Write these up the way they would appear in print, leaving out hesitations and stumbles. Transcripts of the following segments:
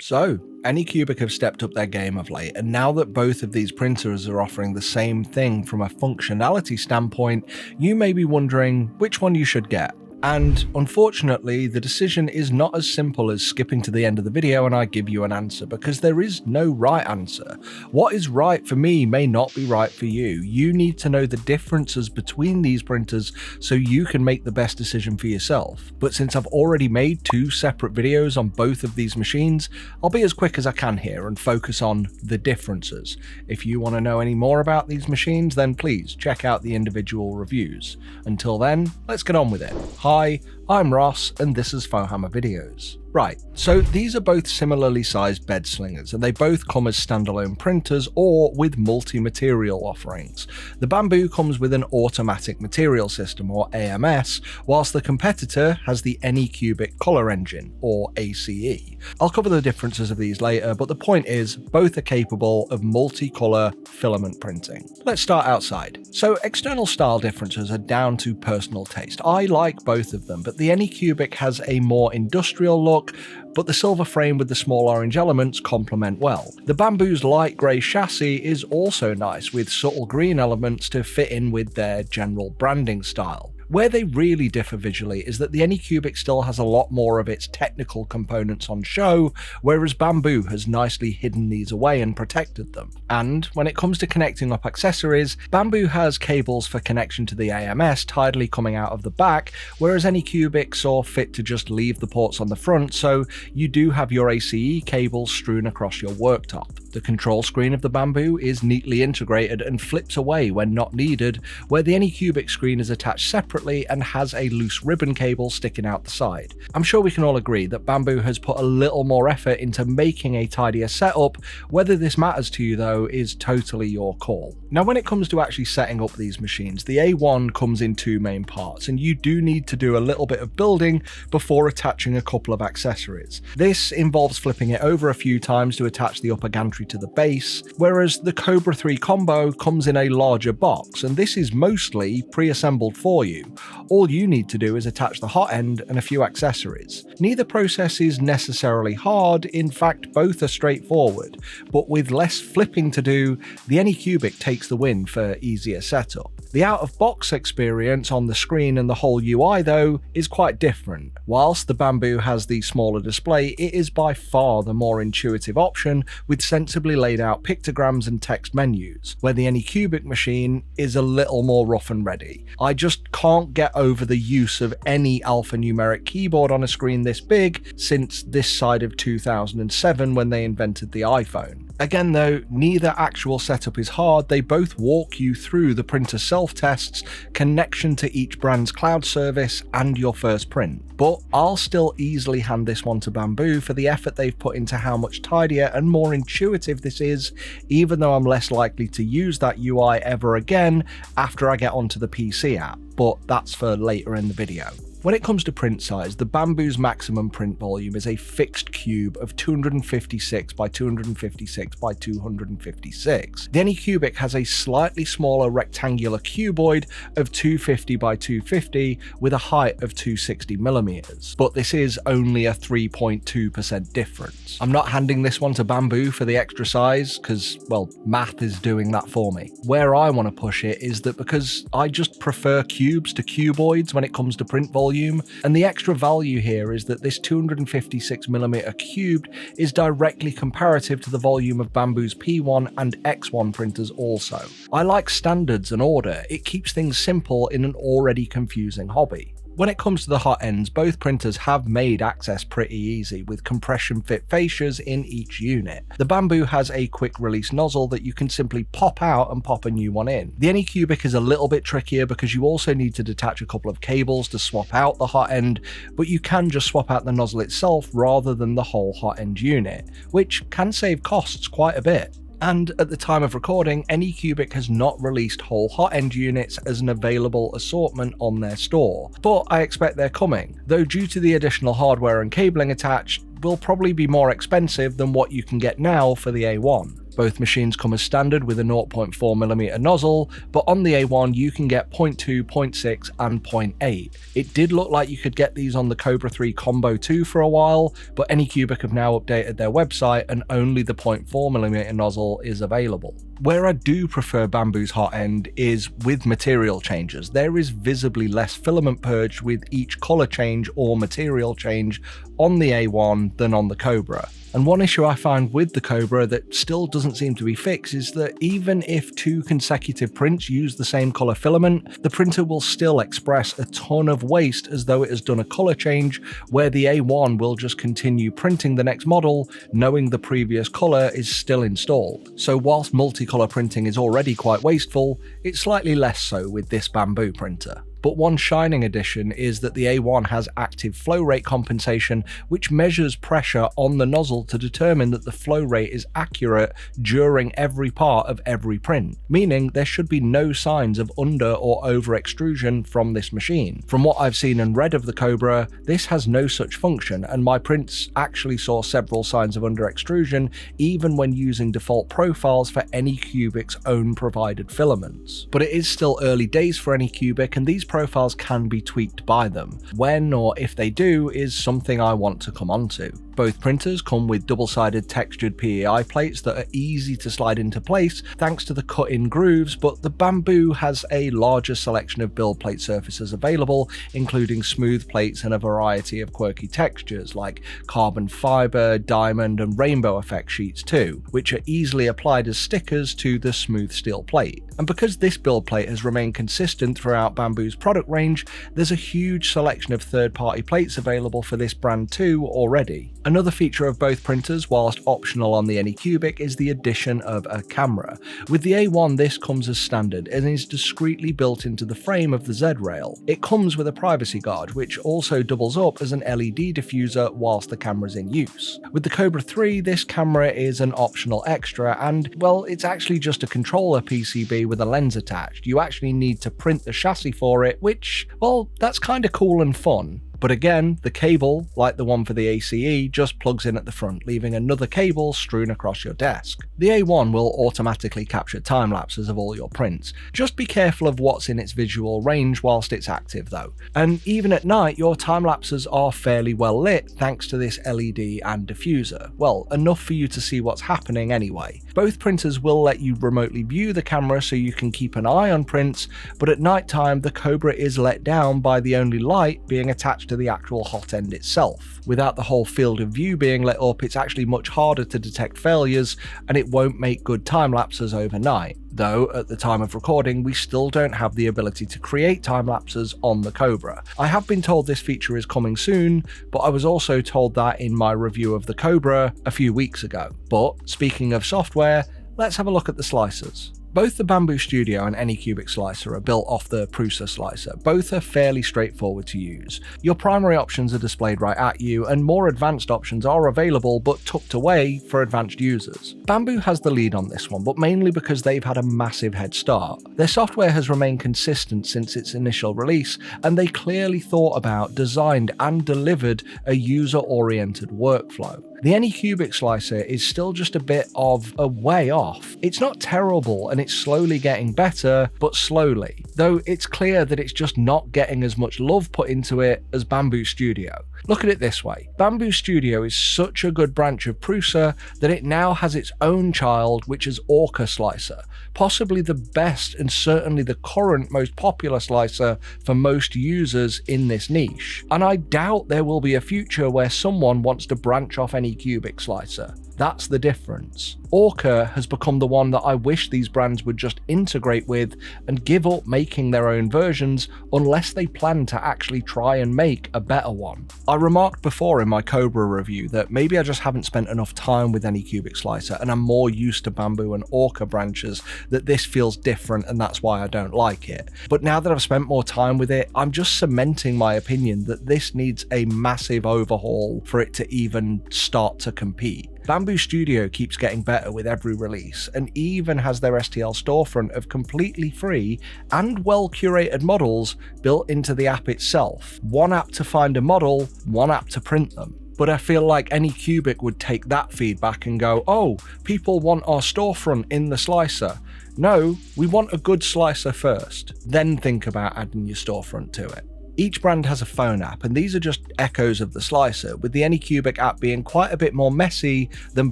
So, Anycubic have stepped up their game of late, and now that both of these printers are offering the same thing from a functionality standpoint, you may be wondering which one you should get. And unfortunately, the decision is not as simple as skipping to the end of the video and I give you an answer, because there is no right answer. What is right for me may not be right for you. You need to know the differences between these printers so you can make the best decision for yourself. But since I've already made 2 separate videos on both of these machines, I'll be as quick as I can here and focus on the differences. If you want to know any more about these machines, then please check out the individual reviews. Until then, let's get on with it. Hi, I'm Ross, and this is FauxHammer Videos. Right, so these are both similarly sized bed slingers, and they both come as standalone printers or with multi-material offerings. The Bambu comes with an automatic material system, or AMS, whilst the competitor has the Anycubic Color Engine, or ACE. I'll cover the differences of these later, but the point is, both are capable of multi-color filament printing. Let's start outside. So external style differences are down to personal taste. I like both of them, but the Anycubic has a more industrial look, but the silver frame with the small orange elements complement well. The Bambu's light grey chassis is also nice, with subtle green elements to fit in with their general branding style. Where they really differ visually is that the Anycubic still has a lot more of its technical components on show, whereas Bambu has nicely hidden these away and protected them. And when it comes to connecting up accessories, Bambu has cables for connection to the AMS tidally coming out of the back, whereas Anycubic saw fit to just leave the ports on the front, so you do have your ACE cables strewn across your worktop. The control screen of the Bambu is neatly integrated and flips away when not needed, where the Anycubic screen is attached separately and has a loose ribbon cable sticking out the side. I'm sure we can all agree that Bambu has put a little more effort into making a tidier setup. Whether this matters to you though is totally your call. Now when it comes to actually setting up these machines, the A1 comes in 2 main parts, and you do need to do a little bit of building before attaching a couple of accessories. This involves flipping it over a few times to attach the upper gantry to the base, whereas the Kobra 3 combo comes in a larger box, and this is mostly pre-assembled for you. All you need to do is attach the hot end and a few accessories. Neither process is necessarily hard, in fact both are straightforward, but with less flipping to do, the Anycubic takes the win for easier setup. The out-of-box experience on the screen and the whole UI though is quite different. Whilst the Bambu has the smaller display, it is by far the more intuitive option, with sensibly laid out pictograms and text menus, where the Anycubic machine is a little more rough and ready. I just can't get over the use of any alphanumeric keyboard on a screen this big since this side of 2007 when they invented the iPhone. Again though, neither actual setup is hard, they both walk you through the printer self-tests, connection to each brand's cloud service, and your first print. But I'll still easily hand this one to Bambu for the effort they've put into how much tidier and more intuitive this is, even though I'm less likely to use that UI ever again after I get onto the PC app, but that's for later in the video. When it comes to print size, the Bambu's maximum print volume is a fixed cube of 256 by 256 by 256. The Anycubic has a slightly smaller rectangular cuboid of 250 by 250 with a height of 260mm, but this is only a 3.2% difference. I'm not handing this one to Bambu for the extra size because, well, math is doing that for me. Where I want to push it is that because I just prefer cubes to cuboids when it comes to print volume, and the extra value here is that this 256mm cubed is directly comparative to the volume of Bambu's P1 and X1 printers also. I like standards and order, it keeps things simple in an already confusing hobby. When it comes to the hot ends, both printers have made access pretty easy, with compression fit fascias in each unit. The Bambu has a quick release nozzle that you can simply pop out and pop a new one in. The Anycubic is a little bit trickier because you also need to detach a couple of cables to swap out the hot end, but you can just swap out the nozzle itself rather than the whole hot end unit, which can save costs quite a bit. And at the time of recording, Anycubic has not released whole hot end units as an available assortment on their store, but I expect they're coming, though due to the additional hardware and cabling attached, will probably be more expensive than what you can get now for the A1. Both machines come as standard with a 0.4mm nozzle, but on the A1 you can get 0.2, 0.6 and 0.8. It did look like you could get these on the Kobra 3 Combo 2 for a while, but Anycubic have now updated their website and only the 0.4mm nozzle is available. Where I do prefer Bambu's hot end is with material changes. There is visibly less filament purge with each colour change or material change on the A1 than on the Kobra. And one issue I find with the Kobra that still doesn't seem to be fixed is that even if 2 consecutive prints use the same colour filament, the printer will still express a ton of waste as though it has done a colour change, where the A1 will just continue printing the next model knowing the previous colour is still installed. So whilst multicolour printing is already quite wasteful, it's slightly less so with this Bambu printer. But one shining addition is that the A1 has active flow rate compensation, which measures pressure on the nozzle to determine that the flow rate is accurate during every part of every print, meaning there should be no signs of under or over extrusion from this machine. From what I've seen and read of the Kobra, this has no such function, and my prints actually saw several signs of under extrusion even when using default profiles for Anycubic's own provided filaments. But it is still early days for Anycubic, and these profiles can be tweaked by them. When or if they do is something I want to come on to. Both printers come with double-sided textured PEI plates that are easy to slide into place thanks to the cut-in grooves, but the Bambu has a larger selection of build plate surfaces available, including smooth plates and a variety of quirky textures like carbon fiber, diamond and rainbow effect sheets too, which are easily applied as stickers to the smooth steel plate. And because this build plate has remained consistent throughout Bambu's product range, there's a huge selection of third-party plates available for this brand too already. Another feature of both printers, whilst optional on the Anycubic, is the addition of a camera. With the A1 this comes as standard and is discreetly built into the frame of the Z-rail. It comes with a privacy guard, which also doubles up as an LED diffuser whilst the camera's in use. With the Kobra 3 this camera is an optional extra and, well, it's actually just a controller PCB with a lens attached. You actually need to print the chassis for it, which, well, that's kinda cool and fun. But again, the cable, like the one for the ACE, just plugs in at the front, leaving another cable strewn across your desk. The A1 will automatically capture time lapses of all your prints. Just be careful of what's in its visual range whilst it's active though. And even at night, your time lapses are fairly well lit thanks to this LED and diffuser. Well, enough for you to see what's happening anyway. Both printers will let you remotely view the camera so you can keep an eye on prints, but at night time the Kobra is let down by the only light being attached to the actual hot end itself. Without the whole field of view being lit up, it's actually much harder to detect failures and it won't make good time lapses overnight. Though, at the time of recording, we still don't have the ability to create time lapses on the Kobra. I have been told this feature is coming soon, but I was also told that in my review of the Kobra a few weeks ago. But speaking of software, let's have a look at the slicers. Both the Bambu Studio and Anycubic slicer are built off the Prusa slicer. Both are fairly straightforward to use. Your primary options are displayed right at you, and more advanced options are available but tucked away for advanced users. Bambu has the lead on this one, but mainly because they've had a massive head start. Their software has remained consistent since its initial release, and they clearly thought about, designed and delivered a user-oriented workflow. The Anycubic slicer is still just a bit of a way off. It's not terrible and it's slowly getting better, but slowly. Though it's clear that it's just not getting as much love put into it as Bambu Studio. Look at it this way, Bambu Studio is such a good branch of Prusa that it now has its own child, which is Orca Slicer, possibly the best and certainly the current most popular slicer for most users in this niche. And I doubt there will be a future where someone wants to branch off Anycubic slicer. That's the difference. Orca has become the one that I wish these brands would just integrate with and give up making their own versions unless they plan to actually try and make a better one. I remarked before in my Kobra review that maybe I just haven't spent enough time with Anycubic slicer and I'm more used to Bambu and Orca branches that this feels different and that's why I don't like it. But now that I've spent more time with it, I'm just cementing my opinion that this needs a massive overhaul for it to even start to compete. Bambu Studio keeps getting better with every release, and even has their STL storefront of completely free and well curated models built into the app itself. One app to find a model, one app to print them. But I feel like Anycubic would take that feedback and go, oh, people want our storefront in the slicer. No, we want a good slicer first, then think about adding your storefront to it. Each brand has a phone app, and these are just echoes of the slicer, with the Anycubic app being quite a bit more messy than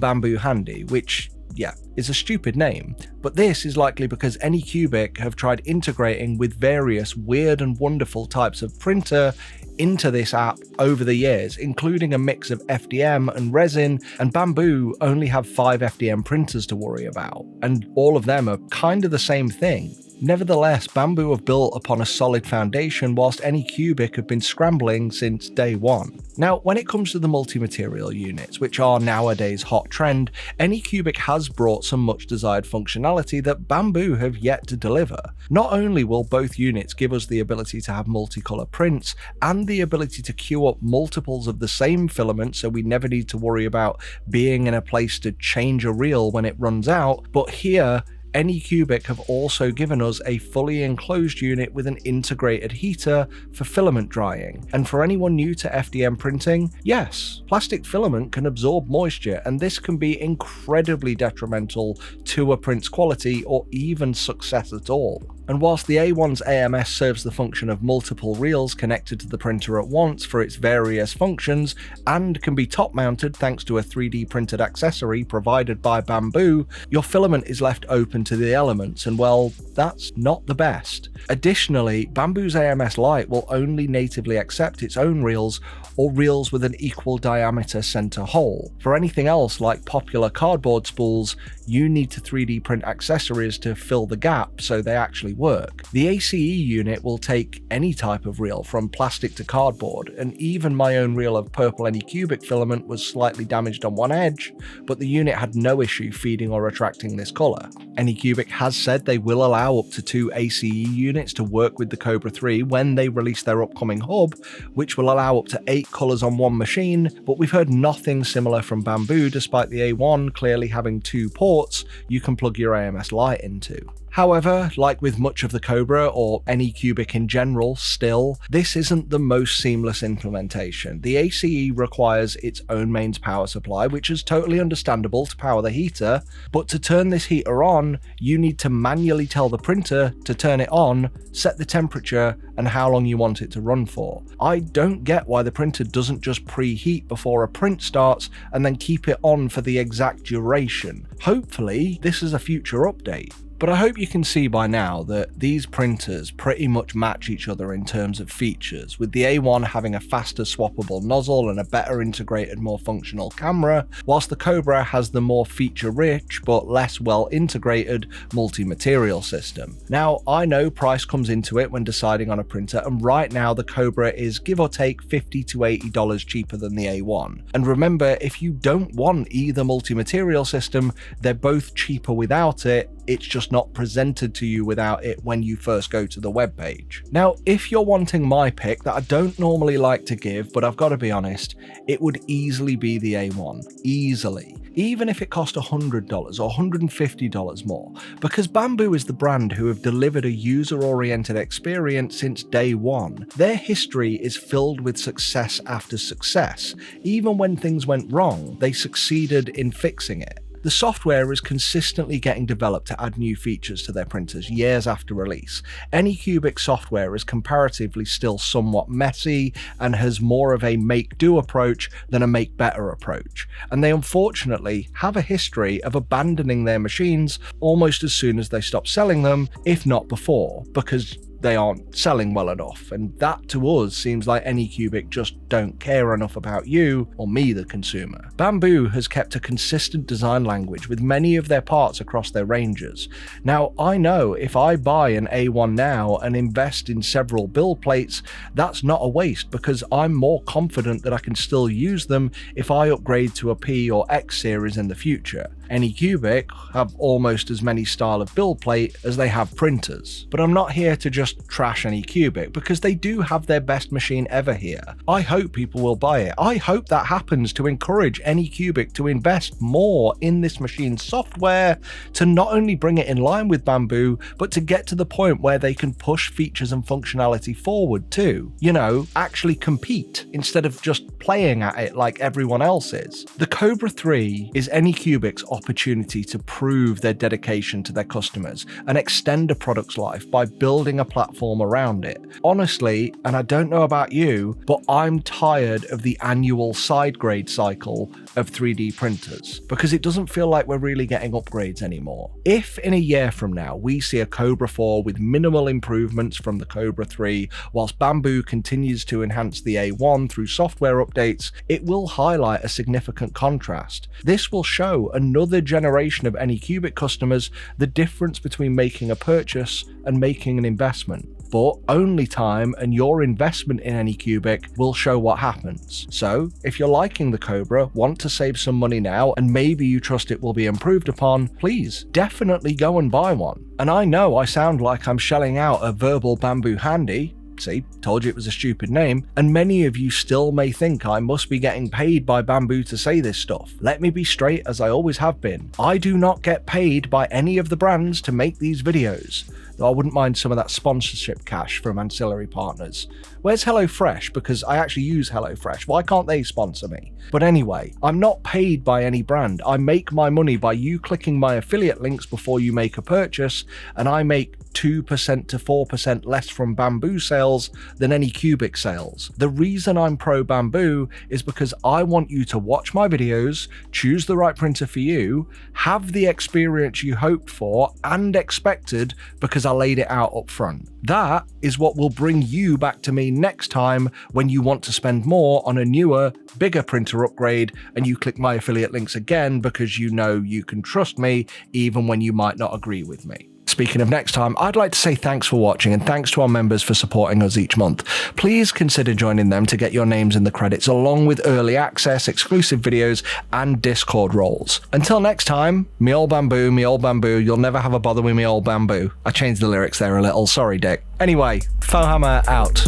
Bambu Handy, which, yeah, is a stupid name. But this is likely because Anycubic have tried integrating with various weird and wonderful types of printer into this app over the years, including a mix of FDM and resin, and Bambu only have 5 FDM printers to worry about, and all of them are kind of the same thing. Nevertheless, Bambu have built upon a solid foundation, whilst Anycubic have been scrambling since day one. Now, when it comes to the multi-material units, which are nowadays hot trend, Anycubic has brought some much desired functionality that Bambu have yet to deliver. Not only will both units give us the ability to have multicolour prints and the ability to queue up multiples of the same filament so we never need to worry about being in a place to change a reel when it runs out, but here Anycubic have also given us a fully enclosed unit with an integrated heater for filament drying. And for anyone new to FDM printing, yes, plastic filament can absorb moisture, and this can be incredibly detrimental to a print's quality or even success at all. And whilst the A1's AMS serves the function of multiple reels connected to the printer at once for its various functions, and can be top mounted thanks to a 3D printed accessory provided by Bambu, your filament is left open to the elements, and well, that's not the best. Additionally, Bambu's AMS Lite will only natively accept its own reels or reels with an equal diameter center hole. For anything else like popular cardboard spools, you need to 3D print accessories to fill the gap so they actually work. The ACE unit will take any type of reel from plastic to cardboard, and even my own reel of purple Anycubic filament was slightly damaged on one edge, but the unit had no issue feeding or attracting this colour. Anycubic has said they will allow up to 2 ACE units to work with the Kobra 3 when they release their upcoming hub, which will allow up to 8 colours on one machine, but we've heard nothing similar from Bambu despite the A1 clearly having 2 ports you can plug your AMS Lite into. However, like with much of the Kobra or Anycubic in general, still, this isn't the most seamless implementation. The ACE requires its own mains power supply, which is totally understandable to power the heater, but to turn this heater on, you need to manually tell the printer to turn it on, set the temperature, and how long you want it to run for. I don't get why the printer doesn't just preheat before a print starts and then keep it on for the exact duration. Hopefully, this is a future update. But I hope you can see by now that these printers pretty much match each other in terms of features, with the A1 having a faster swappable nozzle and a better integrated, more functional camera, whilst the Kobra has the more feature-rich but less well-integrated multi-material system. Now, I know price comes into it when deciding on a printer, and right now the Kobra is give or take $50 to $80 cheaper than the A1. And remember, if you don't want either multi-material system, they're both cheaper without it. It's just not presented to you without it when you first go to the webpage. Now, if you're wanting my pick that I don't normally like to give, but I've got to be honest, it would easily be the A1. Easily. Even if it cost $100 or $150 more, because Bambu is the brand who have delivered a user-oriented experience since day one. Their history is filled with success after success. Even when things went wrong, they succeeded in fixing it. The software is consistently getting developed to add new features to their printers years after release. Anycubic software is comparatively still somewhat messy and has more of a make-do approach than a make-better approach, and they unfortunately have a history of abandoning their machines almost as soon as they stop selling them, if not before, because they aren't selling well enough, and that to us seems like Anycubic just don't care enough about you or me, the consumer. Bambu has kept a consistent design language with many of their parts across their ranges. Now, I know if I buy an A1 now and invest in several build plates, that's not a waste because I'm more confident that I can still use them if I upgrade to a P or X series in the future. Anycubic have almost as many style of build plate as they have printers. But I'm not here to just trash Anycubic, because they do have their best machine ever here. I hope people will buy it. I hope that happens to encourage Anycubic to invest more in this machine's software, to not only bring it in line with Bambu, but to get to the point where they can push features and functionality forward too. You know, actually compete instead of just playing at it like everyone else is. The Kobra 3 is Anycubic's opportunity to prove their dedication to their customers and extend a product's life by building a platform around it. Honestly, and I don't know about you, but I'm tired of the annual side grade cycle of 3D printers, because it doesn't feel like we're really getting upgrades anymore. If in a year from now we see a Kobra 4 with minimal improvements from the Kobra 3, whilst Bambu continues to enhance the A1 through software updates, it will highlight a significant contrast. This will show another generation of Anycubic customers the difference between making a purchase and making an investment. But only time and your investment in Anycubic will show what happens. So if you're liking the Kobra, want to save some money now, and maybe you trust it will be improved upon, please definitely go and buy one. And I know I sound like I'm shelling out a verbal Bambu handy. See, told you it was a stupid name, and many of you still may think I must be getting paid by Bambu to say this stuff. Let me be straight, as I always have been. I do not get paid by any of the brands to make these videos, though I wouldn't mind some of that sponsorship cash from ancillary partners. Where's HelloFresh? Because I actually use HelloFresh. Why can't they sponsor me? But anyway, I'm not paid by any brand. I make my money by you clicking my affiliate links before you make a purchase, and I make 2% to 4% less from Bambu sales than Anycubic sales. The reason I'm pro Bambu is because I want you to watch my videos, choose the right printer for you, have the experience you hoped for and expected because I laid it out up front. That is what will bring you back to me next time when you want to spend more on a newer, bigger printer upgrade, and you click my affiliate links again because you know you can trust me even when you might not agree with me. Speaking of next time, I'd like to say thanks for watching, and thanks to our members for supporting us each month. Please consider joining them to get your names in the credits, along with early access, exclusive videos, and Discord roles. Until next time, me old Bambu, you'll never have a bother with me old Bambu. I changed the lyrics there a little, sorry Dick. Anyway, FauxHammer out.